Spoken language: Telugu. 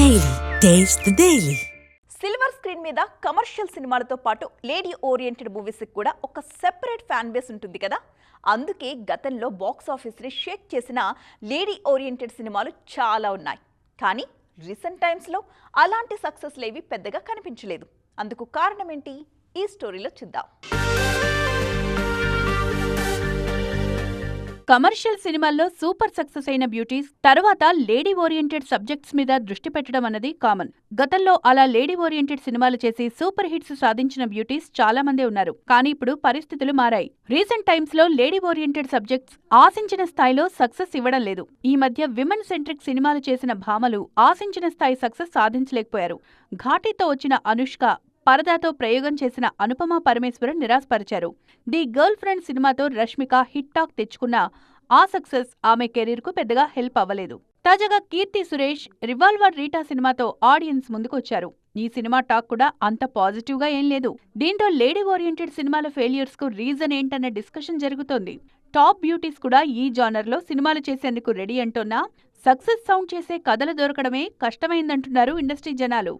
Daily taste the daily. Silver screen మీద కమర్షియల్ సినిమాలతో పాటు లేడీ ఓరియంటెడ్ మూవీస్కి కూడా ఒక సెపరేట్ ఫ్యాన్ బేస్ ఉంటుంది కదా. అందుకే గతంలో బాక్స్ ఆఫీస్ని షేక్ చేసిన లేడీ ఓరియంటెడ్ సినిమాలు చాలా ఉన్నాయి. కానీ రీసెంట్ టైమ్స్లో అలాంటి సక్సెస్లు ఏవి పెద్దగా కనిపించలేదు. అందుకు కారణం ఏంటి? ఈ స్టోరీలో చూద్దాం. కమర్షియల్ సినిమాల్లో సూపర్ సక్సెస్ అయిన బ్యూటీస్ తర్వాత లేడీ ఓరియంటెడ్ సబ్జెక్ట్స్ మీద దృష్టి పెట్టడం అన్నది కామన్. గతంలో అలా లేడీ ఓరియంటెడ్ సినిమాలు చేసి సూపర్ హిట్స్ సాధించిన బ్యూటీస్ చాలా మందే ఉన్నారు. కానీ ఇప్పుడు పరిస్థితులు మారాయి. రీసెంట్ టైమ్స్ లో లేడీ ఓరియంటెడ్ సబ్జెక్ట్స్ ఆశించిన స్థాయిలో సక్సెస్ ఇవ్వడం లేదు. ఈ మధ్య విమెన్ సెంట్రిక్ సినిమాలు చేసిన భామలు ఆశించిన స్థాయి సక్సెస్ సాధించలేకపోయారు. ఘాటీతో వచ్చిన అనుష్క, పరదాతో ప్రయోగం చేసిన అనుపమ పరమేశ్వరన్ నిరాశపరిచారు. ది గర్ల్ ఫ్రెండ్ సినిమాతో రష్మిక హిట్ టాక్ తెచ్చుకున్న ఆ సక్సెస్ ఆమె కెరీర్ కు పెద్దగా హెల్ప్ అవ్వలేదు. తాజాగా కీర్తి సురేష్ రివాల్వర్ రీటా సినిమాతో ఆడియన్స్ ముందుకొచ్చారు. ఈ సినిమా టాక్ కూడా అంత పాజిటివ్ గా ఏం లేదు. దీంతో లేడీ ఓరియంటెడ్ సినిమాల ఫెయిల్యూర్స్ కు రీజన్ ఏంటన్న డిస్కషన్ జరుగుతోంది. టాప్ బ్యూటీస్ కూడా ఈ జానర్ లో సినిమాలు చేసేందుకు రెడీ అంటున్నా సక్సెస్ సౌండ్ చేసే కథలు దొరకడమే కష్టమైందంటున్నారు ఇండస్ట్రీ జనాలు.